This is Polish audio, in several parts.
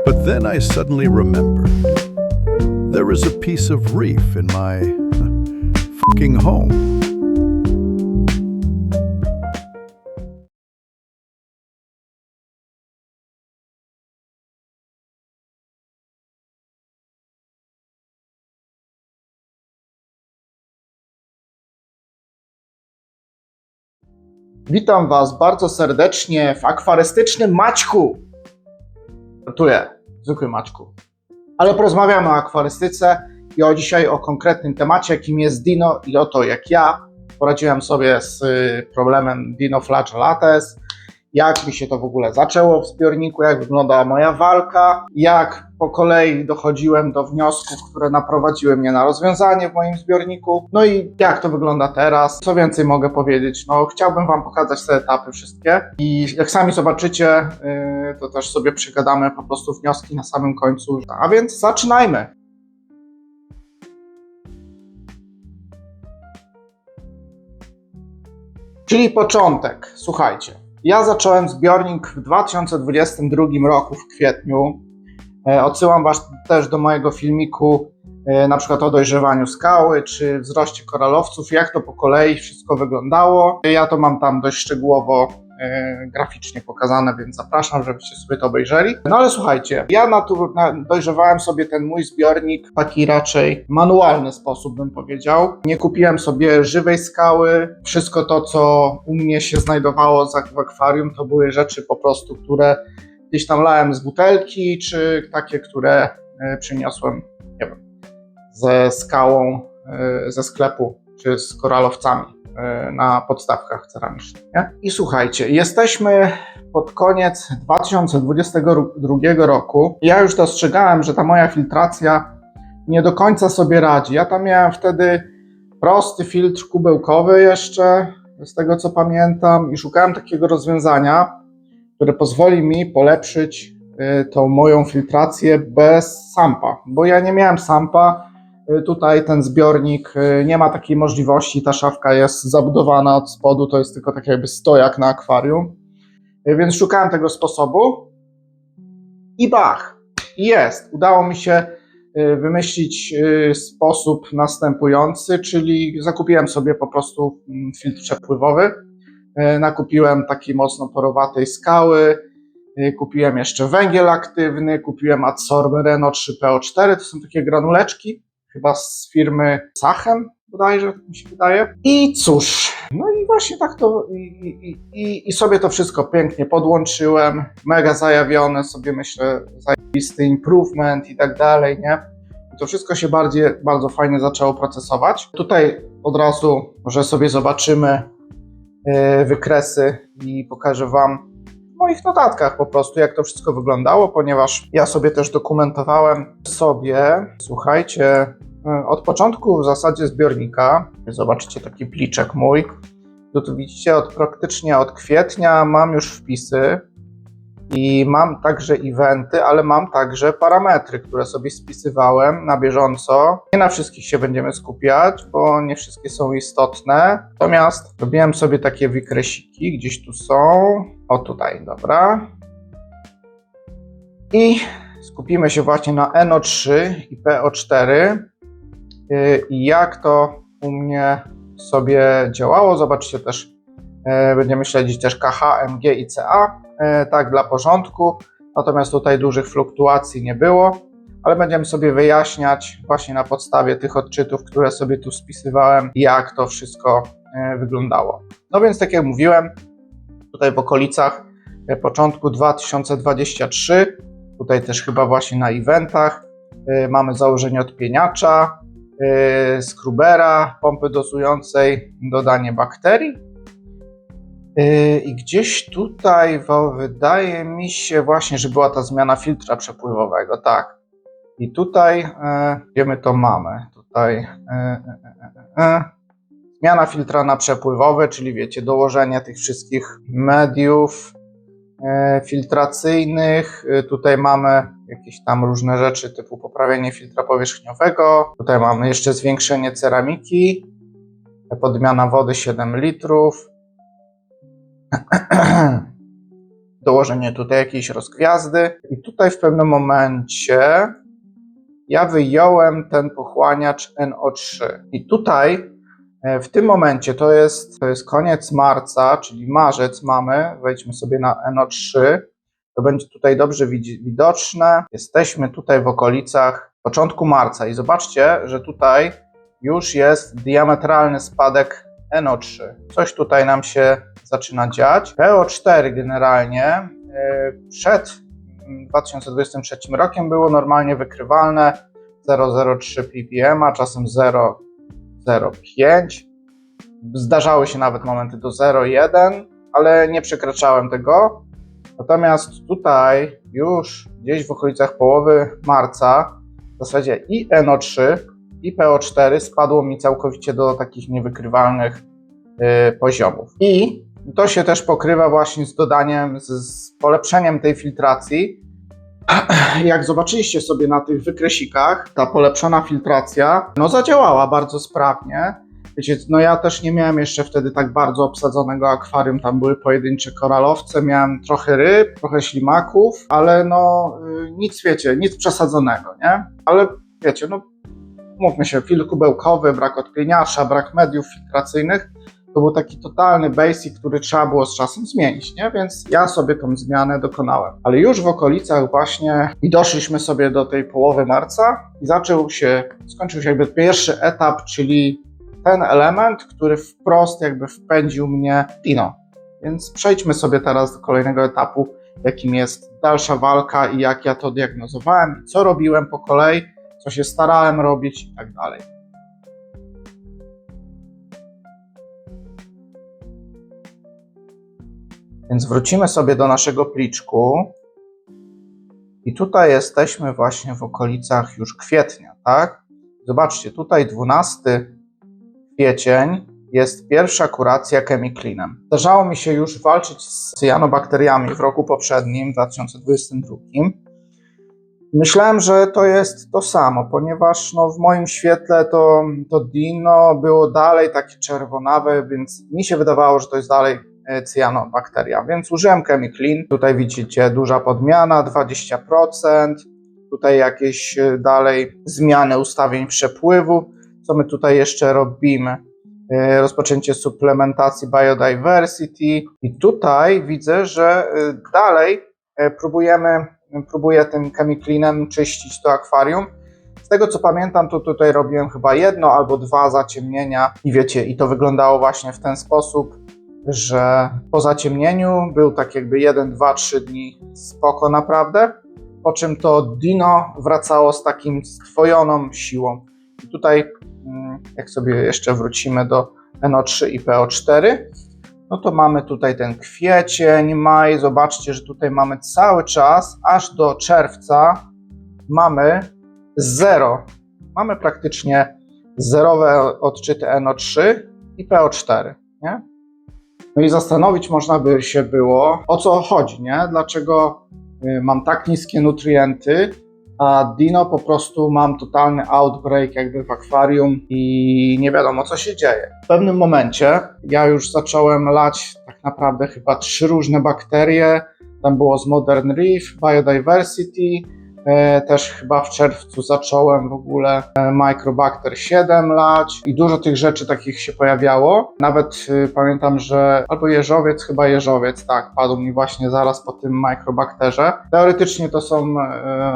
But then I suddenly remembered there is a piece of reef in my fucking home. Witam Was bardzo serdecznie w akwarystycznym Maćku. Żartuję, zwykły Maćku. Ale porozmawiamy o akwarystyce i dzisiaj o konkretnym temacie, jakim jest dino i o to, jak ja poradziłem sobie z problemem Dino flagellates, jak mi się to w ogóle zaczęło w zbiorniku, jak wyglądała moja walka, jak po kolei dochodziłem do wniosków, które naprowadziły mnie na rozwiązanie w moim zbiorniku, no i jak to wygląda teraz. Co więcej mogę powiedzieć, no chciałbym Wam pokazać te etapy wszystkie i jak sami zobaczycie, to też sobie przegadamy po prostu wnioski na samym końcu. A więc zaczynajmy! Czyli początek, słuchajcie. Ja zacząłem zbiornik w 2022 roku w kwietniu. Odsyłam Was też do mojego filmiku na przykład o dojrzewaniu skały czy wzroście koralowców, jak to po kolei wszystko wyglądało. Ja to mam tam dość szczegółowo graficznie pokazane, więc zapraszam, żebyście sobie to obejrzeli. No ale słuchajcie, ja dojrzewałem sobie ten mój zbiornik w taki raczej manualny sposób, bym powiedział. Nie kupiłem sobie żywej skały. Wszystko to, co u mnie się znajdowało w akwarium, to były rzeczy po prostu, które gdzieś tam lałem z butelki, czy takie, które przyniosłem, nie wiem, ze skałą ze sklepu, czy z koralowcami na podstawkach ceramicznych. Nie? I słuchajcie, jesteśmy pod koniec 2022 roku. Ja już dostrzegałem, że ta moja filtracja nie do końca sobie radzi. Ja tam miałem wtedy prosty filtr kubełkowy jeszcze, z tego co pamiętam, i szukałem takiego rozwiązania, które pozwoli mi polepszyć tą moją filtrację bez sampa, bo ja nie miałem sampa. Tutaj ten zbiornik nie ma takiej możliwości, ta szafka jest zabudowana od spodu, to jest tylko tak jakby stojak na akwarium, więc szukałem tego sposobu i bach, jest, udało mi się wymyślić sposób następujący, czyli zakupiłem sobie po prostu filtr przepływowy, nakupiłem takiej mocno porowatej skały, kupiłem jeszcze węgiel aktywny, kupiłem adsorber Renault 3PO4, to są takie granuleczki, chyba z firmy Sachem, bodajże, mi się wydaje. I cóż, no i właśnie tak to i sobie to wszystko pięknie podłączyłem, mega zajawione, sobie myślę, zajebisty improvement i tak dalej, nie? I to wszystko się bardzo fajnie zaczęło procesować. Tutaj od razu może sobie zobaczymy wykresy i pokażę Wam w moich notatkach po prostu, jak to wszystko wyglądało, ponieważ ja sobie też dokumentowałem słuchajcie, od początku w zasadzie zbiornika, zobaczcie taki pliczek mój, tu widzicie, praktycznie od kwietnia mam już wpisy i mam także eventy, ale mam także parametry, które sobie spisywałem na bieżąco. Nie na wszystkich się będziemy skupiać, bo nie wszystkie są istotne. Natomiast robiłem sobie takie wykresiki, gdzieś tu są. O tutaj, dobra. I skupimy się właśnie na NO3 i PO4 i jak to u mnie sobie działało. Zobaczcie też, będziemy śledzić też KH, MG i CA, tak dla porządku. Natomiast tutaj dużych fluktuacji nie było, ale będziemy sobie wyjaśniać właśnie na podstawie tych odczytów, które sobie tu spisywałem, jak to wszystko wyglądało. No więc tak jak mówiłem, tutaj w okolicach początku 2023, tutaj też chyba właśnie na eventach, mamy założenie odpieniacza, skrubera, pompy dozującej, dodanie bakterii. I gdzieś tutaj wydaje mi się właśnie, że była ta zmiana filtra przepływowego, tak. I tutaj, gdzie my to mamy? Tutaj zmiana filtra na przepływowy, czyli wiecie, dołożenie tych wszystkich mediów filtracyjnych. Tutaj mamy jakieś tam różne rzeczy typu poprawienie filtra powierzchniowego. Tutaj mamy jeszcze zwiększenie ceramiki, podmiana wody 7 litrów. dołożenie tutaj jakiejś rozgwiazdy i tutaj w pewnym momencie ja wyjąłem ten pochłaniacz NO3 i tutaj w tym momencie to jest koniec marca, czyli marzec mamy, wejdźmy sobie na NO3, to będzie tutaj dobrze widoczne, jesteśmy tutaj w okolicach początku marca i zobaczcie, że tutaj już jest diametralny spadek NO3. Coś tutaj nam się zaczyna dziać. PO4 generalnie przed 2023 rokiem było normalnie wykrywalne 0,03 ppm, a czasem 0,05. Zdarzały się nawet momenty do 0,1, ale nie przekraczałem tego. Natomiast tutaj już gdzieś w okolicach połowy marca w zasadzie i NO3 i PO4 spadło mi całkowicie do takich niewykrywalnych poziomów. I to się też pokrywa właśnie z dodaniem, z polepszeniem tej filtracji. Jak zobaczyliście sobie na tych wykresikach, ta polepszona filtracja zadziałała bardzo sprawnie. Wiecie, ja też nie miałem jeszcze wtedy tak bardzo obsadzonego akwarium, tam były pojedyncze koralowce, miałem trochę ryb, trochę ślimaków, ale nic przesadzonego, nie? Ale wiecie, mówmy się, filtr kubełkowy, brak odpieniacza, brak mediów filtracyjnych, to był taki totalny basic, który trzeba było z czasem zmienić, nie? Więc ja sobie tą zmianę dokonałem. Ale już w okolicach właśnie i doszliśmy sobie do tej połowy marca i skończył się jakby pierwszy etap, czyli ten element, który wprost jakby wpędził mnie w Dino. Więc przejdźmy sobie teraz do kolejnego etapu, jakim jest dalsza walka i jak ja to diagnozowałem, co robiłem po kolei, co się starałem robić i tak dalej. Więc wrócimy sobie do naszego pliczku i tutaj jesteśmy właśnie w okolicach już kwietnia, tak? Zobaczcie, tutaj 12 kwiecień jest pierwsza kuracja chemicleanem. Zdarzało mi się już walczyć z cyanobakteriami w roku poprzednim, 2022. Myślałem, że to jest to samo, ponieważ w moim świetle to Dino było dalej takie czerwonawe, więc mi się wydawało, że to jest dalej cyanobakteria, więc użyłem chemiclean. Tutaj widzicie duża podmiana, 20%. Tutaj jakieś dalej zmiany ustawień przepływu. Co my tutaj jeszcze robimy? Rozpoczęcie suplementacji biodiversity i tutaj widzę, że dalej próbuję tym chemicleanem czyścić to akwarium. Z tego co pamiętam, to tutaj robiłem chyba 1 albo 2 zaciemnienia i wiecie, i to wyglądało właśnie w ten sposób, że po zaciemnieniu był tak jakby 1, 2, 3 dni spoko naprawdę, po czym to Dino wracało z takim stwojoną siłą. I tutaj jak sobie jeszcze wrócimy do NO3 i PO4, to mamy tutaj ten kwiecień, maj, zobaczcie, że tutaj mamy cały czas, aż do czerwca mamy 0. Mamy praktycznie zerowe odczyty NO3 i PO4, nie? I zastanowić można by się było, o co chodzi, nie? Dlaczego mam tak niskie nutrienty, a Dino po prostu mam totalny outbreak jakby w akwarium i nie wiadomo co się dzieje. W pewnym momencie ja już zacząłem lać tak naprawdę chyba 3 różne bakterie. Tam było z Modern Reef, Biodiversity, też chyba w czerwcu zacząłem w ogóle Microbacter 7 lać i dużo tych rzeczy takich się pojawiało. Nawet pamiętam, że albo jeżowiec, tak, padł mi właśnie zaraz po tym Microbacterze. Teoretycznie to są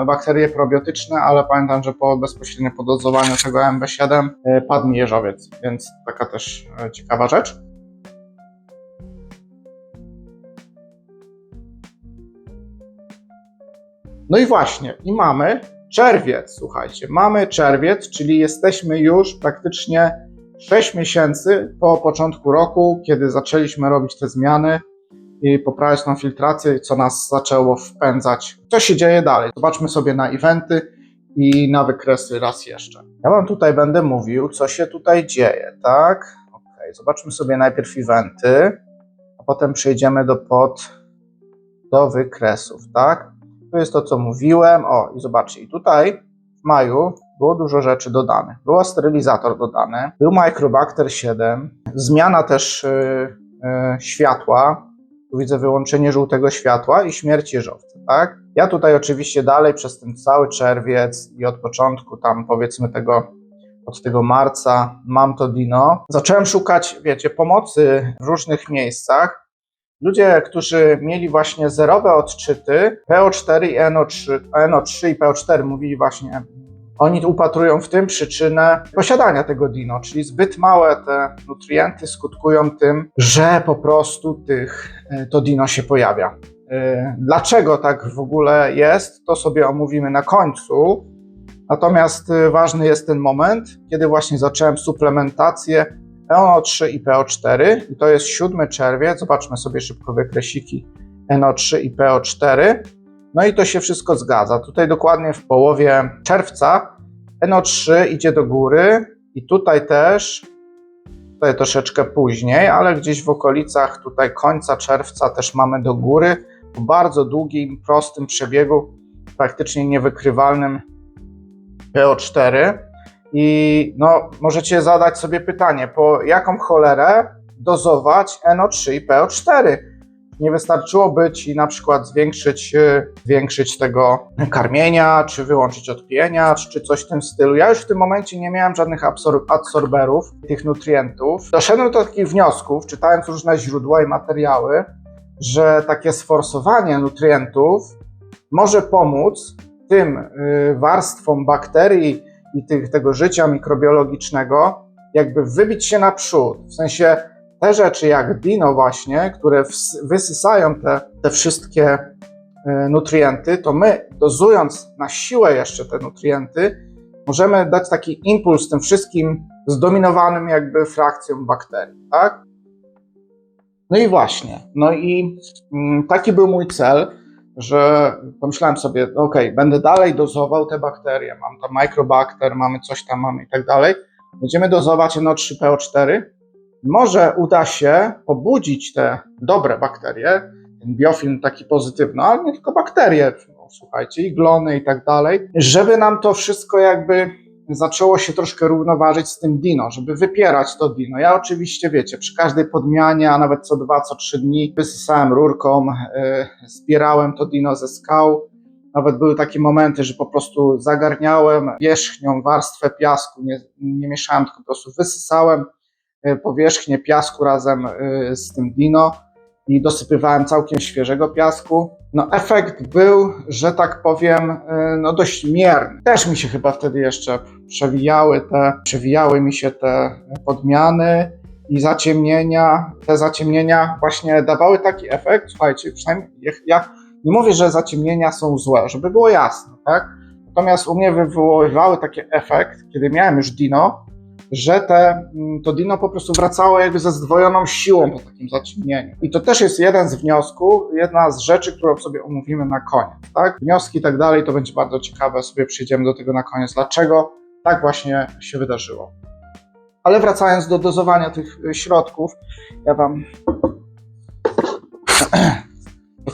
bakterie probiotyczne, ale pamiętam, że bezpośrednio po dozowaniu tego MB7 padł mi jeżowiec, więc taka też ciekawa rzecz. No i właśnie, i mamy czerwiec, słuchajcie, mamy czerwiec, czyli jesteśmy już praktycznie 6 miesięcy po początku roku, kiedy zaczęliśmy robić te zmiany i poprawiać tą filtrację, co nas zaczęło wpędzać. Co się dzieje dalej? Zobaczmy sobie na eventy i na wykresy raz jeszcze. Ja wam tutaj będę mówił, co się tutaj dzieje, tak? Ok, zobaczmy sobie najpierw eventy, a potem przejdziemy do wykresów, tak? Tu jest to, co mówiłem. O, i zobaczcie, i tutaj w maju było dużo rzeczy dodanych. Był sterylizator dodany, był Microbacter 7, zmiana też światła, Tu widzę wyłączenie żółtego światła i śmierć jeżowca, tak? Ja tutaj oczywiście dalej przez ten cały czerwiec i od początku tam powiedzmy od tego marca mam to dino. Zacząłem szukać, wiecie, pomocy w różnych miejscach. Ludzie, którzy mieli właśnie zerowe odczyty, PO4 i NO3 i PO4 mówili właśnie, oni upatrują w tym przyczynę posiadania tego dino, czyli zbyt małe te nutrienty skutkują tym, że po prostu to dino się pojawia. Dlaczego tak w ogóle jest, to sobie omówimy na końcu. Natomiast ważny jest ten moment, kiedy właśnie zacząłem suplementację NO3 i PO4 i to jest 7 czerwiec, zobaczmy sobie szybko wykresiki NO3 i PO4. No i to się wszystko zgadza. Tutaj dokładnie w połowie czerwca NO3 idzie do góry i tutaj troszeczkę później, ale gdzieś w okolicach tutaj końca czerwca też mamy do góry po bardzo długim, prostym przebiegu, praktycznie niewykrywalnym PO4 i no, możecie zadać sobie pytanie, po jaką cholerę dozować NO3 i PO4? Nie wystarczyłoby ci na przykład zwiększyć tego karmienia, czy wyłączyć odpijania, czy coś w tym stylu. Ja już w tym momencie nie miałem żadnych adsorberów tych nutrientów. Doszedłem do takich wniosków, czytając różne źródła i materiały, że takie sforsowanie nutrientów może pomóc tym warstwom bakterii i tego życia mikrobiologicznego jakby wybić się naprzód. W sensie te rzeczy jak dino właśnie, które wysysają te wszystkie nutrienty, to my dozując na siłę jeszcze te nutrienty, możemy dać taki impuls tym wszystkim zdominowanym jakby frakcjom bakterii, tak? No i właśnie, taki był mój cel, że pomyślałem sobie, będę dalej dozował te bakterie, mam tam Microbacter, mamy coś tam, mamy i tak dalej, będziemy dozować NO3-PO4, może uda się pobudzić te dobre bakterie, ten biofilm taki pozytywny, ale nie tylko bakterie, słuchajcie, i glony i tak dalej, żeby nam to wszystko jakby zaczęło się troszkę równoważyć z tym dino, żeby wypierać to dino. Ja oczywiście, wiecie, przy każdej podmianie, a nawet co 2, co 3 dni wysysałem rurką, zbierałem to dino ze skał. Nawet były takie momenty, że po prostu zagarniałem wierzchnią warstwę piasku, nie mieszałem, tylko po prostu wysysałem powierzchnię piasku razem z tym dino i dosypywałem całkiem świeżego piasku. No efekt był, że tak powiem, no dość mierny. Też mi się chyba wtedy jeszcze przewijały mi się te podmiany i zaciemnienia. Te zaciemnienia właśnie dawały taki efekt, słuchajcie, przynajmniej ja nie mówię, że zaciemnienia są złe, żeby było jasne, tak? Natomiast u mnie wywoływały taki efekt, kiedy miałem już dino, że to dino po prostu wracało jakby ze zdwojoną siłą po takim zaciemnieniu. I to też jest jeden z wniosków, jedna z rzeczy, którą sobie omówimy na koniec, tak? Wnioski i tak dalej, to będzie bardzo ciekawe, sobie przyjdziemy do tego na koniec, dlaczego tak właśnie się wydarzyło. Ale wracając do dozowania tych środków, ja wam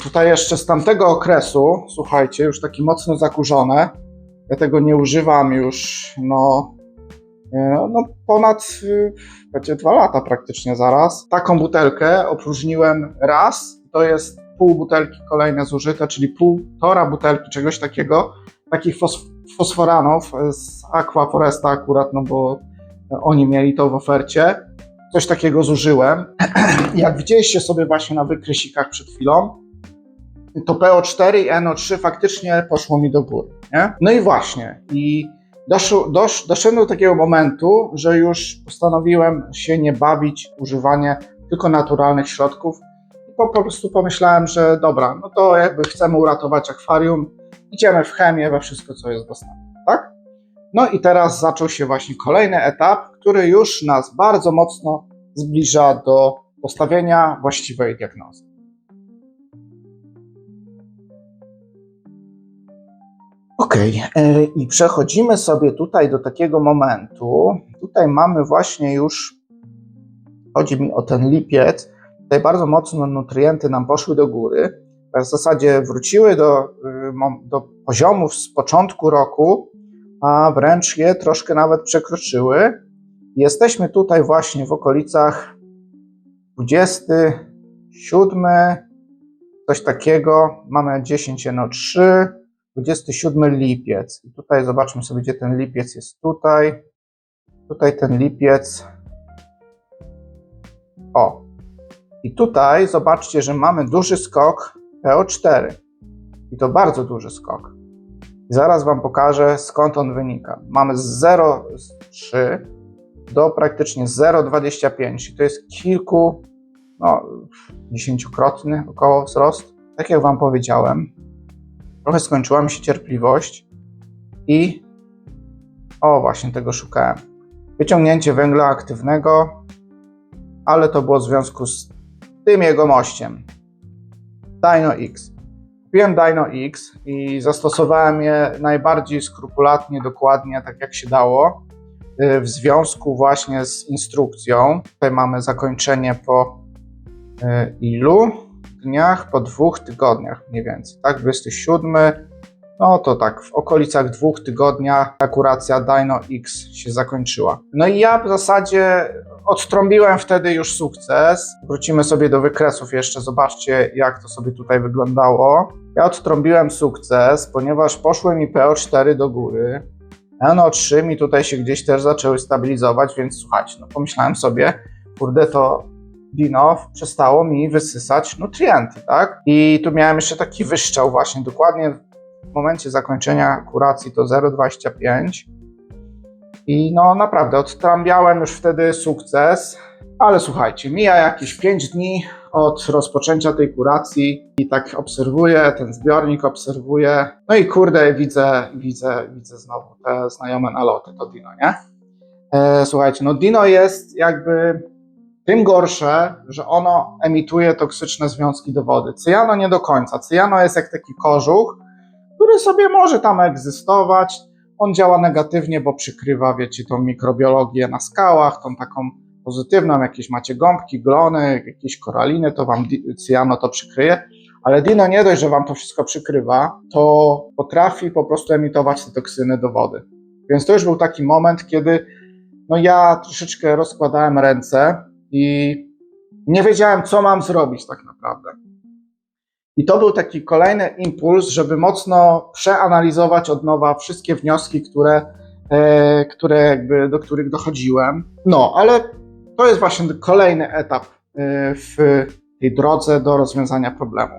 tutaj jeszcze z tamtego okresu, słuchajcie, już taki mocno zakurzone, ja tego nie używam już, ponad będzie 2 lata praktycznie zaraz. Taką butelkę opróżniłem raz, to jest pół butelki kolejne zużyte, czyli 1,5 butelki czegoś takiego, takich fosforanów z Aqua Foresta akurat, no bo oni mieli to w ofercie. Coś takiego zużyłem. Jak widzieliście sobie właśnie na wykresikach przed chwilą, to PO4 i NO3 faktycznie poszło mi do góry, nie? No i właśnie, doszedłem do takiego momentu, że już postanowiłem się nie bawić używanie tylko naturalnych środków i po prostu pomyślałem, że dobra, no to jakby chcemy uratować akwarium, idziemy w chemię, we wszystko, co jest dostępne, tak? No i teraz zaczął się właśnie kolejny etap, który już nas bardzo mocno zbliża do postawienia właściwej diagnozy. I przechodzimy sobie tutaj do takiego momentu. Tutaj mamy właśnie już, chodzi mi o ten lipiec, tutaj bardzo mocno nutrienty nam poszły do góry. W zasadzie wróciły do poziomów z początku roku, a wręcz je troszkę nawet przekroczyły. Jesteśmy tutaj właśnie w okolicach 27, coś takiego, mamy 10 no 3, 27 lipiec. I tutaj zobaczmy sobie, gdzie ten lipiec jest tutaj. Tutaj ten lipiec. O. I tutaj zobaczcie, że mamy duży skok PO4. I to bardzo duży skok. I zaraz Wam pokażę, skąd on wynika. Mamy z 0,3 do praktycznie 0,25. I to jest dziesięciokrotny około wzrost. Tak jak Wam powiedziałem, trochę skończyła mi się cierpliwość i właśnie tego szukałem. Wyciągnięcie węgla aktywnego, ale to było w związku z tym jego mościem. Dino X. Kupiłem Dino X i zastosowałem je najbardziej skrupulatnie, dokładnie, tak jak się dało, w związku właśnie z instrukcją. Tutaj mamy zakończenie po ilu dniach? Po 2 tygodniach mniej więcej, tak? 27, no to tak, w okolicach 2 tygodniach ta kuracja Dino X się zakończyła. No i ja w zasadzie odtrąbiłem wtedy już sukces. Wrócimy sobie do wykresów jeszcze, zobaczcie jak to sobie tutaj wyglądało. Ja odtrąbiłem sukces, ponieważ poszły mi PO4 do góry, NO3 mi tutaj się gdzieś też zaczęły stabilizować, więc słuchajcie, no pomyślałem sobie, kurde, to Dino przestało mi wysysać nutrienty, tak? I tu miałem jeszcze taki wyszczał właśnie, dokładnie w momencie zakończenia kuracji to 0,25 i no naprawdę odtrąbiałem już wtedy sukces, ale słuchajcie, mija jakieś 5 dni od rozpoczęcia tej kuracji i tak obserwuję, ten zbiornik obserwuję, no i kurde widzę znowu te znajome naloty, to Dino, nie? Słuchajcie, no Dino jest jakby tym gorsze, że ono emituje toksyczne związki do wody. Cyjano nie do końca. Cyjano jest jak taki kożuch, który sobie może tam egzystować. On działa negatywnie, bo przykrywa, wiecie, tą mikrobiologię na skałach, tą taką pozytywną, jakieś macie gąbki, glony, jakieś koraliny, to wam cyjano to przykryje. Ale Dino nie dość, że wam to wszystko przykrywa, to potrafi po prostu emitować te toksyny do wody. Więc to już był taki moment, kiedy no ja troszeczkę rozkładałem ręce i nie wiedziałem, co mam zrobić tak naprawdę. I to był taki kolejny impuls, żeby mocno przeanalizować od nowa wszystkie wnioski, do których dochodziłem. No, ale to jest właśnie kolejny etap w tej drodze do rozwiązania problemu.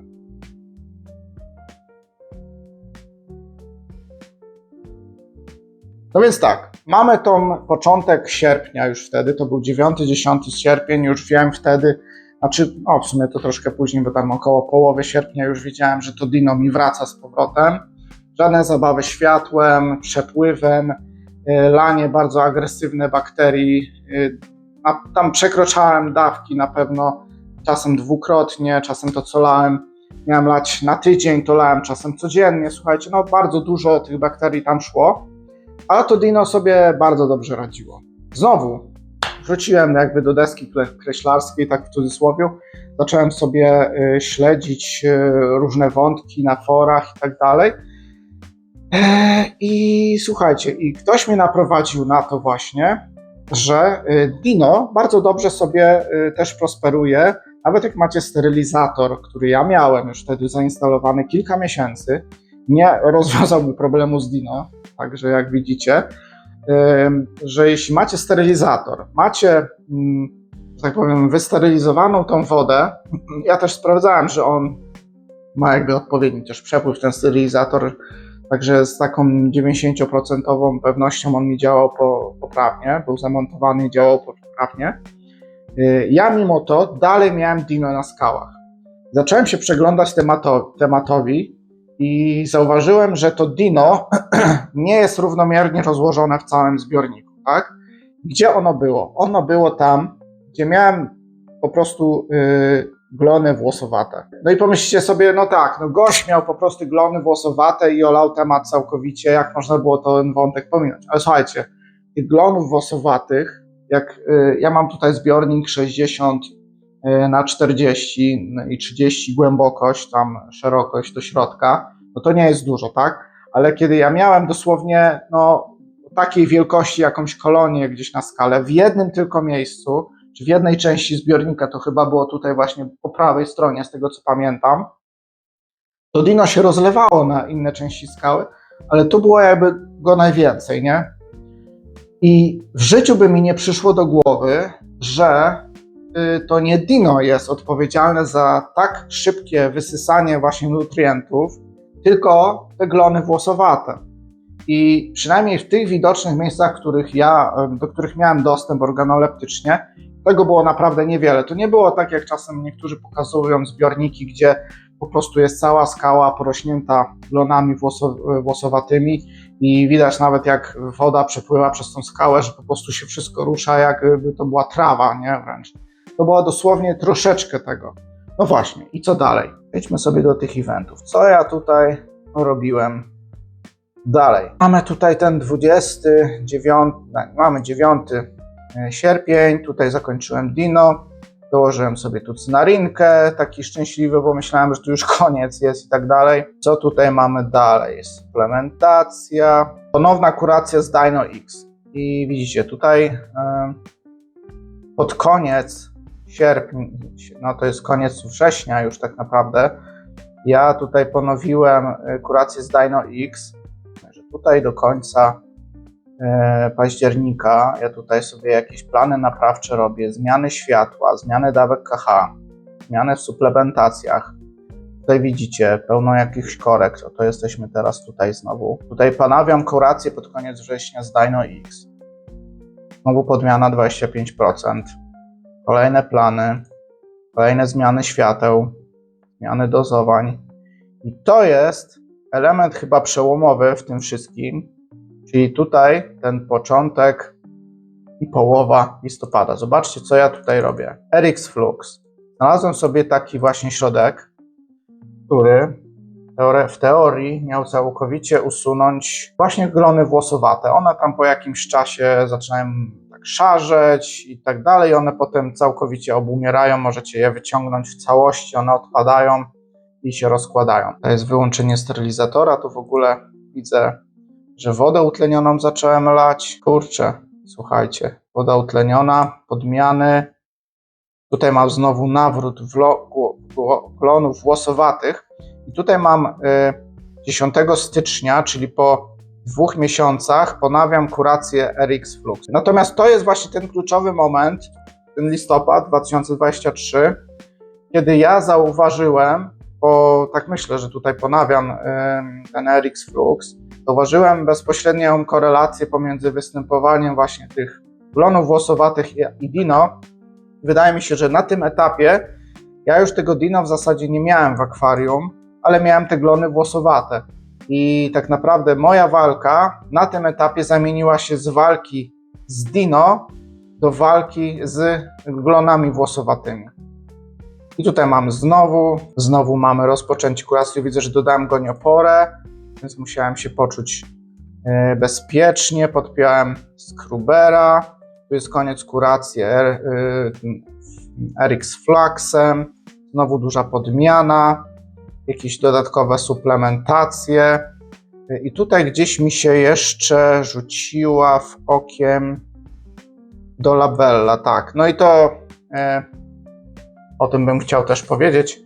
No więc tak, mamy tą początek sierpnia już wtedy, to był 9-10 sierpień, już wiem wtedy, w sumie to troszkę później, bo tam około połowy sierpnia już wiedziałem, że to Dino mi wraca z powrotem. Żadne zabawy światłem, przepływem, lanie bardzo agresywne bakterii. Tam przekroczałem dawki na pewno, czasem dwukrotnie, czasem to co lałem, miałem lać na tydzień, to lałem czasem codziennie. Słuchajcie, no bardzo dużo tych bakterii tam szło, ale to Dino sobie bardzo dobrze radziło. Znowu wróciłem jakby do deski kreślarskiej, tak w cudzysłowie. Zacząłem sobie śledzić różne wątki na forach i tak dalej. I słuchajcie, i ktoś mnie naprowadził na to właśnie, że Dino bardzo dobrze sobie też prosperuje. Nawet jak macie sterylizator, który ja miałem już wtedy zainstalowany kilka miesięcy, nie rozwiązałby problemu z Dino. Także jak widzicie, że jeśli macie sterylizator, macie, że tak powiem, wysterylizowaną tą wodę, ja też sprawdzałem, że on ma jakby odpowiedni też przepływ, ten sterylizator, także z taką 90% pewnością on mi działał poprawnie, był zamontowany i działał poprawnie. Ja mimo to dalej miałem Dino na skałach. Zacząłem się przeglądać tematowi i zauważyłem, że to Dino nie jest równomiernie rozłożone w całym zbiorniku, tak? Gdzie ono było? Ono było tam, gdzie miałem po prostu glony włosowate. No i pomyślcie sobie, gość miał po prostu glony włosowate i olał temat całkowicie, jak można było ten wątek pominąć. Ale słuchajcie, tych glonów włosowatych, jak ja mam tutaj zbiornik 60 na 40 i 30 głębokość, tam szerokość do środka, no to nie jest dużo, tak? Ale kiedy ja miałem dosłownie takiej wielkości jakąś kolonię gdzieś na skalę, w jednym tylko miejscu, czy w jednej części zbiornika, to chyba było tutaj właśnie po prawej stronie, z tego co pamiętam, to dino się rozlewało na inne części skały, ale tu było jakby go najwięcej, nie? I w życiu by mi nie przyszło do głowy, że to nie dino jest odpowiedzialne za tak szybkie wysysanie właśnie nutrientów, tylko te glony włosowate. I przynajmniej w tych widocznych miejscach, do których miałem dostęp organoleptycznie, tego było naprawdę niewiele. To nie było tak, jak czasem niektórzy pokazują zbiorniki, gdzie po prostu jest cała skała porośnięta glonami włosowatymi i widać nawet, jak woda przepływa przez tą skałę, że po prostu się wszystko rusza, jakby to była trawa, nie? Wręcz. To było dosłownie troszeczkę tego. No właśnie, i co dalej? Przejdźmy sobie do tych eventów. Co ja tutaj robiłem dalej? Mamy tutaj ten 9 sierpień, tutaj zakończyłem dino, dołożyłem sobie tu cynarinkę, taki szczęśliwy, bo myślałem, że tu już koniec jest i tak dalej. Co tutaj mamy dalej? Suplementacja, ponowna kuracja z Dino X. I widzicie, tutaj pod koniec sierpnia, no to jest koniec września już tak naprawdę, ja tutaj ponowiłem kurację z Dino X, że tutaj do końca października ja tutaj sobie jakieś plany naprawcze robię, zmiany światła, zmiany dawek KH, zmiany w suplementacjach. Tutaj widzicie pełno jakichś korekt, to jesteśmy teraz tutaj znowu. Tutaj ponawiam kurację pod koniec września z Dino X. Znowu podmiana 25%. Kolejne plany, kolejne zmiany świateł, zmiany dozowań. I to jest element chyba przełomowy w tym wszystkim, czyli tutaj ten początek i połowa listopada. Zobaczcie, co ja tutaj robię. RX Flux. Znalazłem sobie taki właśnie środek, który w teorii miał całkowicie usunąć właśnie glony włosowate. One tam po jakimś czasie zaczynają tak szarzeć i tak dalej. One potem całkowicie obumierają. Możecie je wyciągnąć w całości. One odpadają i się rozkładają. To jest wyłączenie sterylizatora. Tu w ogóle widzę, że wodę utlenioną zacząłem lać. Kurczę, słuchajcie. Woda utleniona, podmiany. Tutaj mam znowu nawrót glonów włosowatych. I tutaj mam 10 stycznia, czyli po 2 miesiącach, ponawiam kurację RX Flux. Natomiast to jest właśnie ten kluczowy moment, ten listopad 2023, kiedy ja zauważyłem, bo tak myślę, że tutaj ponawiam ten RX Flux, zauważyłem bezpośrednią korelację pomiędzy występowaniem właśnie tych glonów włosowatych i dino. Wydaje mi się, że na tym etapie ja już tego dino w zasadzie nie miałem w akwarium, ale miałem te glony włosowate. I tak naprawdę moja walka na tym etapie zamieniła się z walki z dino do walki z glonami włosowatymi. I tutaj mamy znowu mamy rozpoczęcie kuracji. Widzę, że dodałem gonioporę, więc musiałem się poczuć bezpiecznie. Podpiąłem skrubera. Tu jest koniec kuracji RX Fluxem. Znowu duża podmiana. Jakieś dodatkowe suplementacje. I tutaj gdzieś mi się jeszcze rzuciła w okiem Dolabella, tak. No i to o tym bym chciał też powiedzieć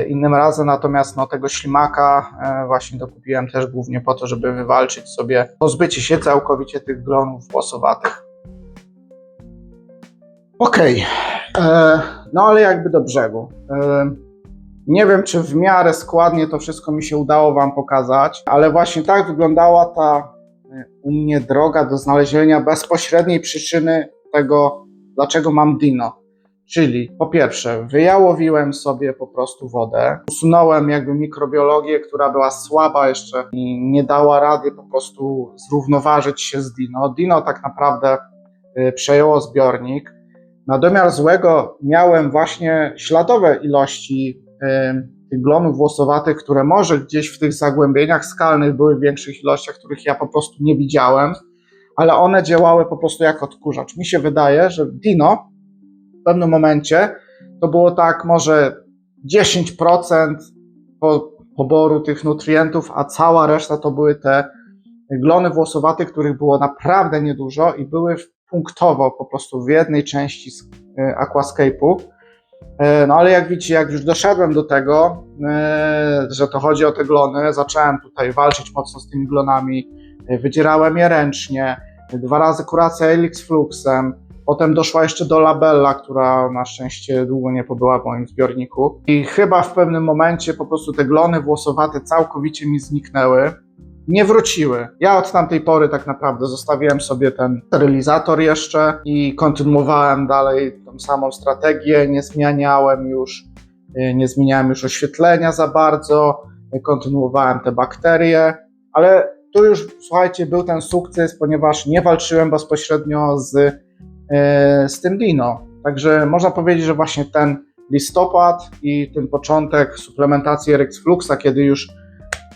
innym razem, natomiast no, tego ślimaka właśnie dokupiłem też głównie po to, żeby wywalczyć sobie, pozbycie się całkowicie tych glonów włosowatych. Okej, no ale jakby do brzegu. Nie wiem, czy w miarę składnie to wszystko mi się udało Wam pokazać, ale właśnie tak wyglądała ta u mnie droga do znalezienia bezpośredniej przyczyny tego, dlaczego mam dino. Czyli po pierwsze, wyjałowiłem sobie po prostu wodę, usunąłem jakby mikrobiologię, która była słaba jeszcze i nie dała rady po prostu zrównoważyć się z dino. Dino tak naprawdę przejęło zbiornik. Na domiar złego miałem właśnie śladowe ilości tych glonów włosowatych, które może gdzieś w tych zagłębieniach skalnych były w większych ilościach, których ja po prostu nie widziałem, ale one działały po prostu jak odkurzacz. Mi się wydaje, że dino w pewnym momencie to było tak może 10% poboru tych nutrientów, a cała reszta to były te glony włosowate, których było naprawdę niedużo i były punktowo po prostu w jednej części aquascape'u. No ale jak widzicie, jak już doszedłem do tego, że to chodzi o te glony, zacząłem tutaj walczyć mocno z tymi glonami, wydzierałem je ręcznie, 2 razy kuracja Elix Fluxem, potem doszła jeszcze do Labella, która na szczęście długo nie pobyła w moim zbiorniku i chyba w pewnym momencie po prostu te glony włosowate całkowicie mi zniknęły. Nie wróciły. Ja od tamtej pory tak naprawdę zostawiłem sobie ten sterylizator jeszcze i kontynuowałem dalej tą samą strategię, nie zmieniałem już oświetlenia za bardzo, kontynuowałem te bakterie, ale tu już, słuchajcie, był ten sukces, ponieważ nie walczyłem bezpośrednio z tym dino. Także można powiedzieć, że właśnie ten listopad i ten początek suplementacji Elix Fluxa, kiedy już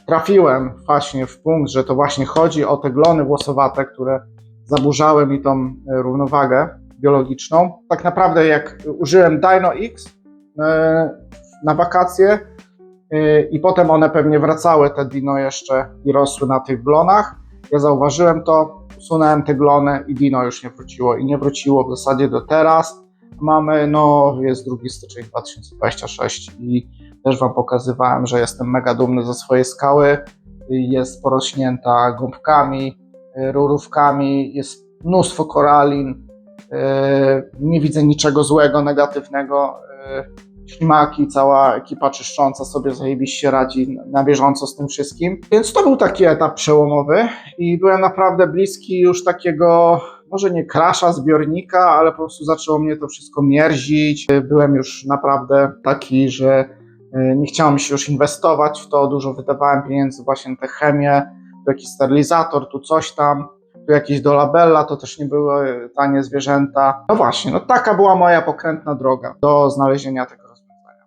trafiłem właśnie w punkt, że to właśnie chodzi o te glony włosowate, które zaburzały mi tą równowagę biologiczną. Tak naprawdę jak użyłem Dino X na wakacje i potem one pewnie wracały, te dino jeszcze i rosły na tych glonach, ja zauważyłem to, usunąłem te glony i dino już nie wróciło. I nie wróciło w zasadzie do teraz. Jest 2 styczeń 2026 i też Wam pokazywałem, że jestem mega dumny ze swojej skały. Jest porośnięta gąbkami, rurówkami, jest mnóstwo koralin. Nie widzę niczego złego, negatywnego. Ślimaki, cała ekipa czyszcząca sobie zajebiście radzi na bieżąco z tym wszystkim. Więc to był taki etap przełomowy i byłem naprawdę bliski już takiego, może nie crasha zbiornika, ale po prostu zaczęło mnie to wszystko mierzić. Byłem już naprawdę taki, że nie chciałem się już inwestować w to, dużo wydawałem pieniędzy właśnie na tę chemię, tu jakiś sterylizator, tu coś tam, tu jakieś do Labella, to też nie były tanie zwierzęta. No właśnie, taka była moja pokrętna droga do znalezienia tego rozwiązania.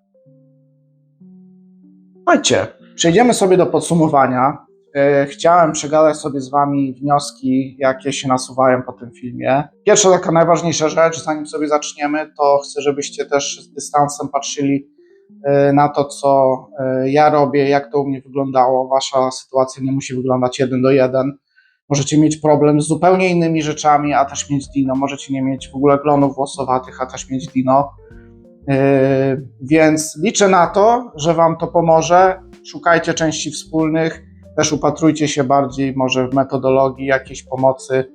Słuchajcie, przejdziemy sobie do podsumowania. Chciałem przegadać sobie z Wami wnioski, jakie się nasuwają po tym filmie. Pierwsza taka najważniejsza rzecz, zanim sobie zaczniemy, to chcę, żebyście też z dystansem patrzyli na to, co ja robię, jak to u mnie wyglądało. Wasza sytuacja nie musi wyglądać 1 do 1. Możecie mieć problem z zupełnie innymi rzeczami, a też mieć dino. Możecie nie mieć w ogóle glonów włosowatych, a też mieć dino. Więc liczę na to, że Wam to pomoże. Szukajcie części wspólnych. Też upatrujcie się bardziej może w metodologii jakiejś pomocy,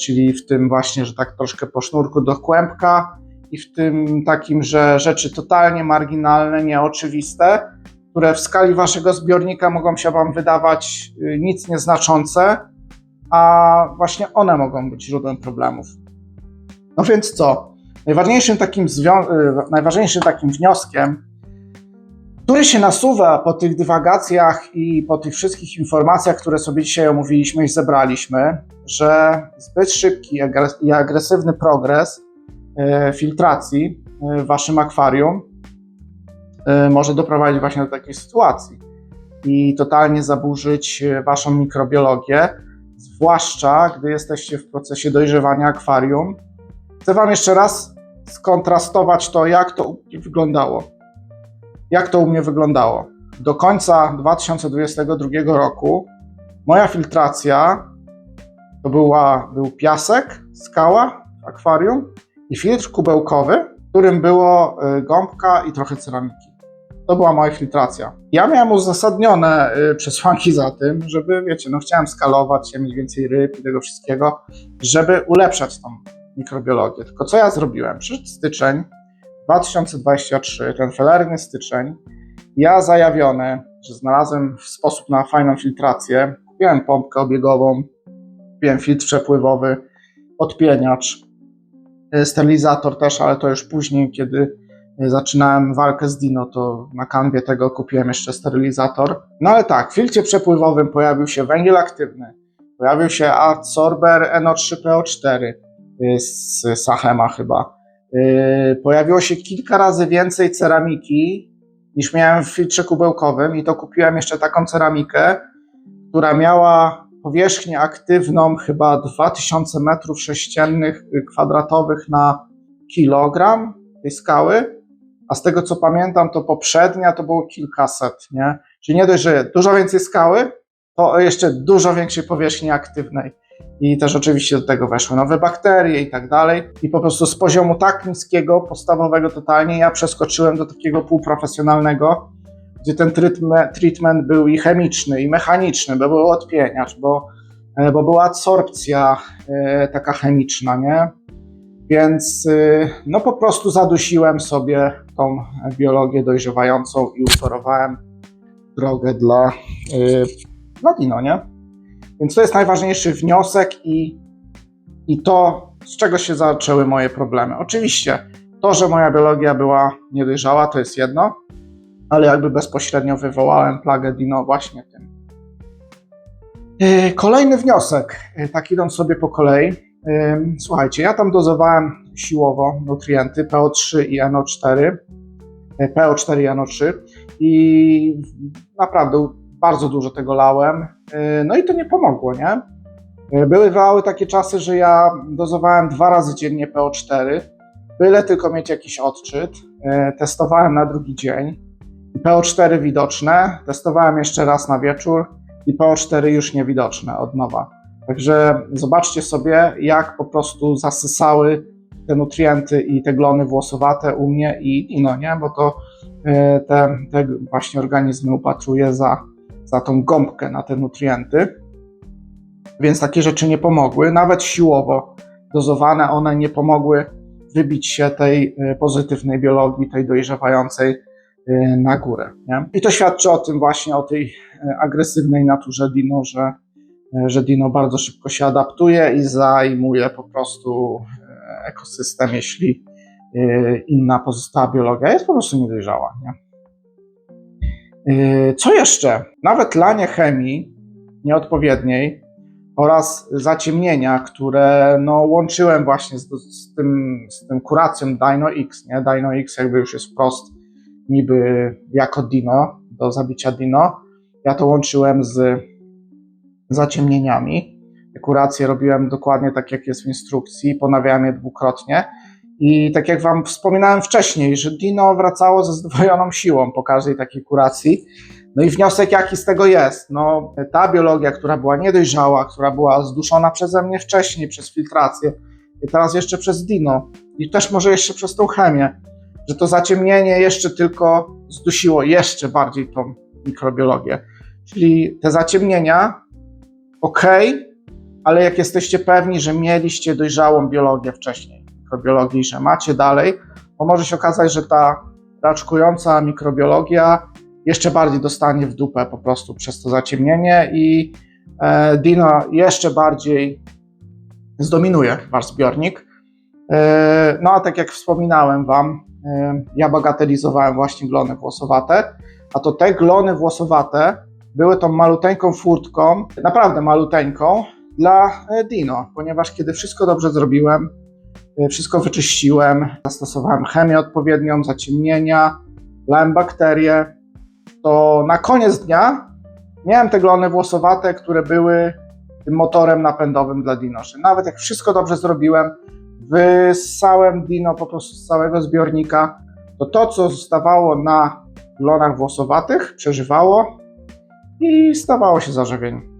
czyli w tym właśnie, że tak troszkę po sznurku do kłębka i w tym takim, że rzeczy totalnie marginalne, nieoczywiste, które w skali Waszego zbiornika mogą się Wam wydawać nic nieznaczące, a właśnie one mogą być źródłem problemów. No więc co? Najważniejszym takim wnioskiem, który się nasuwa po tych dywagacjach i po tych wszystkich informacjach, które sobie dzisiaj omówiliśmy i zebraliśmy, że zbyt szybki i agresywny progres filtracji w Waszym akwarium może doprowadzić właśnie do takiej sytuacji i totalnie zaburzyć Waszą mikrobiologię, zwłaszcza gdy jesteście w procesie dojrzewania akwarium. Chcę Wam jeszcze raz skontrastować to, jak to u mnie wyglądało. Do końca 2022 roku moja filtracja to był piasek, skała w akwarium i filtr kubełkowy, w którym było gąbka i trochę ceramiki. To była moja filtracja. Ja miałem uzasadnione przesłanki za tym, żeby, chciałem skalować, mieć więcej ryb i tego wszystkiego, żeby ulepszać tą mikrobiologię. Tylko co ja zrobiłem? Przyszedł styczeń 2023, ten felerny styczeń, ja zajawiony, że znalazłem sposób na fajną filtrację, kupiłem pompkę obiegową, kupiłem filtr przepływowy, odpieniacz, sterylizator też, ale to już później, kiedy zaczynałem walkę z dino, to na kanwie tego kupiłem jeszcze sterylizator. No ale tak, w filtrze przepływowym pojawił się węgiel aktywny, pojawił się adsorber NO3PO4 z Sachema chyba. Pojawiło się kilka razy więcej ceramiki niż miałem w filtrze kubełkowym i to kupiłem jeszcze taką ceramikę, która miała powierzchnię aktywną chyba 2000 m2 na kilogram tej skały, a z tego co pamiętam to poprzednia to było kilkaset, nie? Czyli nie dość, że dużo więcej skały, to jeszcze dużo większej powierzchni aktywnej. i też oczywiście do tego weszły nowe bakterie i tak dalej. I po prostu z poziomu tak niskiego, podstawowego totalnie, ja przeskoczyłem do takiego półprofesjonalnego, gdzie ten treatment był i chemiczny, i mechaniczny, bo był odpieniacz, bo była adsorpcja taka chemiczna, nie? Więc no po prostu zadusiłem sobie tą biologię dojrzewającą i utorowałem drogę dla dino, nie? Więc to jest najważniejszy wniosek i to, z czego się zaczęły moje problemy. Oczywiście to, że moja biologia była niedojrzała, to jest jedno, ale jakby bezpośrednio wywołałem plagę dino właśnie tym. Kolejny wniosek, tak idąc sobie po kolei. Słuchajcie, ja tam dozowałem siłowo nutrienty PO3 i NO4, PO4 i NO3 i naprawdę bardzo dużo tego lałem, no i to nie pomogło, nie? Bywały takie czasy, że ja dozowałem 2 razy dziennie PO4, byle tylko mieć jakiś odczyt, testowałem na drugi dzień, PO4 widoczne, testowałem jeszcze raz na wieczór i PO4 już niewidoczne od nowa. Także zobaczcie sobie, jak po prostu zasysały te nutrienty i te glony włosowate u mnie i dino, nie? Bo to te właśnie organizmy upatruje za tą gąbkę na te nutrienty. Więc takie rzeczy nie pomogły. Nawet siłowo dozowane one nie pomogły wybić się tej pozytywnej biologii, tej dojrzewającej na górę, nie? I to świadczy o tym właśnie, o tej agresywnej naturze dino, że dino bardzo szybko się adaptuje i zajmuje po prostu ekosystem, jeśli inna pozostała biologia jest po prostu niedojrzała, nie? Co jeszcze? Nawet lanie chemii nieodpowiedniej oraz zaciemnienia, które no, łączyłem właśnie z tym kuracją Dino X, nie? Dino X jakby już jest wprost niby jako dino, do zabicia dino. Ja to łączyłem z zaciemnieniami. Te kuracje robiłem dokładnie tak, jak jest w instrukcji, ponawiałem je dwukrotnie. I tak jak wam wspominałem wcześniej, że dino wracało ze zdwojoną siłą po każdej takiej kuracji. No i wniosek jaki z tego jest? No ta biologia, która była niedojrzała, która była zduszona przeze mnie wcześniej przez filtrację i teraz jeszcze przez dino i też może jeszcze przez tą chemię, że to zaciemnienie jeszcze tylko zdusiło jeszcze bardziej tą mikrobiologię. Czyli te zaciemnienia, ale jak jesteście pewni, że mieliście dojrzałą biologię wcześniej, mikrobiologii, że macie dalej, bo może się okazać, że ta raczkująca mikrobiologia jeszcze bardziej dostanie w dupę po prostu przez to zaciemnienie i dino jeszcze bardziej zdominuje wasz zbiornik. No a tak jak wspominałem wam, ja bagatelizowałem właśnie glony włosowate, a to te glony włosowate były tą maluteńką furtką, naprawdę maluteńką dla dino, ponieważ kiedy wszystko dobrze zrobiłem, wszystko wyczyściłem, zastosowałem chemię odpowiednią, zaciemnienia, lałem bakterie, to na koniec dnia miałem te glony włosowate, które były tym motorem napędowym dla dino. Nawet jak wszystko dobrze zrobiłem, wyssałem dino po prostu z całego zbiornika, to co zostawało na glonach włosowatych przeżywało i stawało się zażywieniem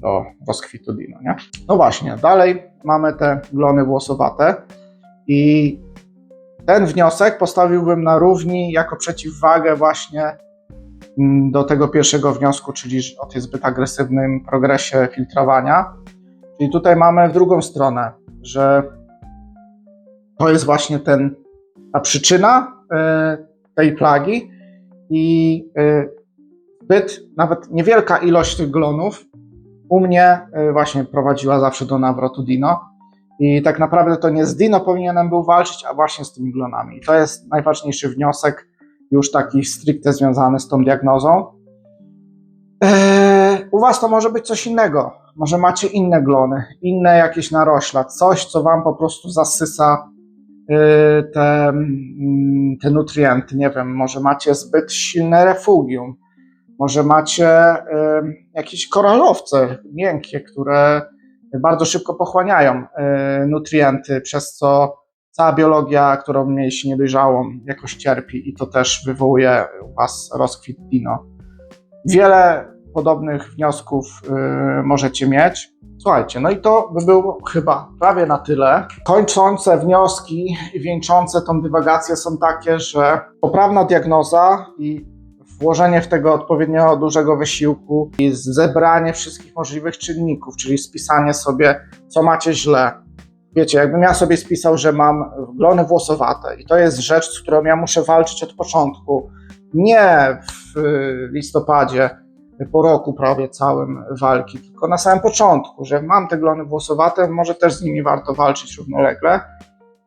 do rozkwitu dino, nie? No właśnie, dalej mamy te glony włosowate i ten wniosek postawiłbym na równi jako przeciwwagę właśnie do tego pierwszego wniosku, czyli o tej zbyt agresywnym progresie filtrowania. Czyli tutaj mamy w drugą stronę, że to jest właśnie ta przyczyna tej plagi i zbyt, nawet niewielka ilość tych glonów u mnie właśnie prowadziła zawsze do nawrotu dino i tak naprawdę to nie z dino powinienem był walczyć, a właśnie z tymi glonami. I to jest najważniejszy wniosek, już taki stricte związany z tą diagnozą. U was to może być coś innego. Może macie inne glony, inne jakieś narośla, coś, co wam po prostu zasysa te nutrienty. Nie wiem, może macie zbyt silne refugium, może macie jakieś koralowce miękkie, które bardzo szybko pochłaniają nutrienty, przez co cała biologia, którą mieliście niedojrzałą, jakoś cierpi i to też wywołuje u was rozkwit dino. Wiele podobnych wniosków możecie mieć. Słuchajcie, no i to by było chyba prawie na tyle. Kończące wnioski i wieńczące tą dywagację są takie, że poprawna diagnoza i włożenie w tego odpowiednio dużego wysiłku i zebranie wszystkich możliwych czynników, czyli spisanie sobie, co macie źle. Wiecie, jakbym ja sobie spisał, że mam glony włosowate i to jest rzecz, z którą ja muszę walczyć od początku, nie w listopadzie, po roku prawie całym walki, tylko na samym początku, że mam te glony włosowate, może też z nimi warto walczyć równolegle,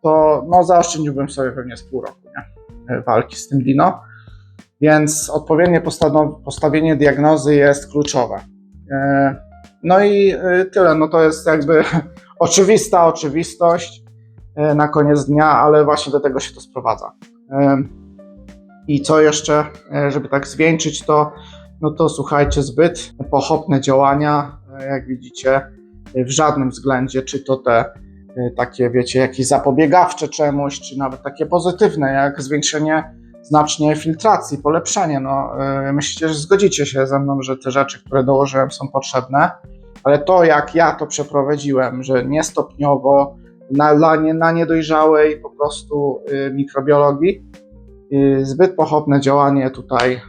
to no, zaoszczędziłbym sobie pewnie z pół roku walki z tym dino. Więc odpowiednie postawienie diagnozy jest kluczowe. No i tyle, no to jest jakby oczywista oczywistość na koniec dnia, ale właśnie do tego się to sprowadza. I co jeszcze, żeby tak zwieńczyć to, no to słuchajcie, zbyt pochopne działania, jak widzicie, w żadnym względzie, czy to te takie, wiecie, jakieś zapobiegawcze czemuś, czy nawet takie pozytywne, jak zwiększenie znacznie filtracji, polepszenie. No, myślicie, że zgodzicie się ze mną, że te rzeczy, które dołożyłem, są potrzebne, ale to, jak ja to przeprowadziłem, że nie stopniowo, na niedojrzałej po prostu mikrobiologii, zbyt pochopne działanie tutaj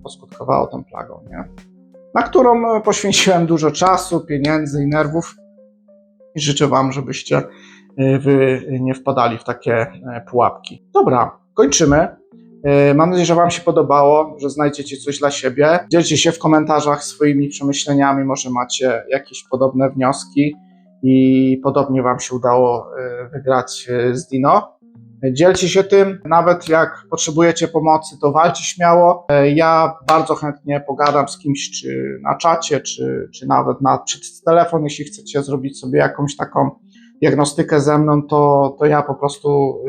poskutkowało tą plagą, nie? Na którą poświęciłem dużo czasu, pieniędzy i nerwów i życzę Wam, żebyście Wy nie wpadali w takie pułapki. Dobra, kończymy. Mam nadzieję, że Wam się podobało, że znajdziecie coś dla siebie. Dzielcie się w komentarzach swoimi przemyśleniami, może macie jakieś podobne wnioski i podobnie Wam się udało wygrać z Dino. Dzielcie się tym, nawet jak potrzebujecie pomocy, to walczcie śmiało. Ja bardzo chętnie pogadam z kimś, czy na czacie, czy nawet przez telefon, jeśli chcecie zrobić sobie jakąś taką diagnostykę ze mną, to ja po prostu,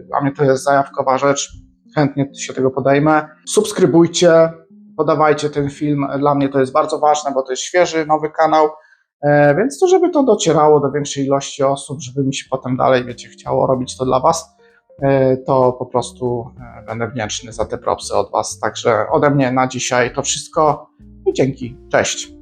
dla mnie to jest zajawkowa rzecz, chętnie się tego podejmę. Subskrybujcie, podawajcie ten film, dla mnie to jest bardzo ważne, bo to jest świeży, nowy kanał, więc to, żeby to docierało do większej ilości osób, żeby mi się potem dalej, wiecie, chciało robić to dla Was, to po prostu będę wdzięczny za te propsy od Was. Także ode mnie na dzisiaj to wszystko i dzięki. Cześć.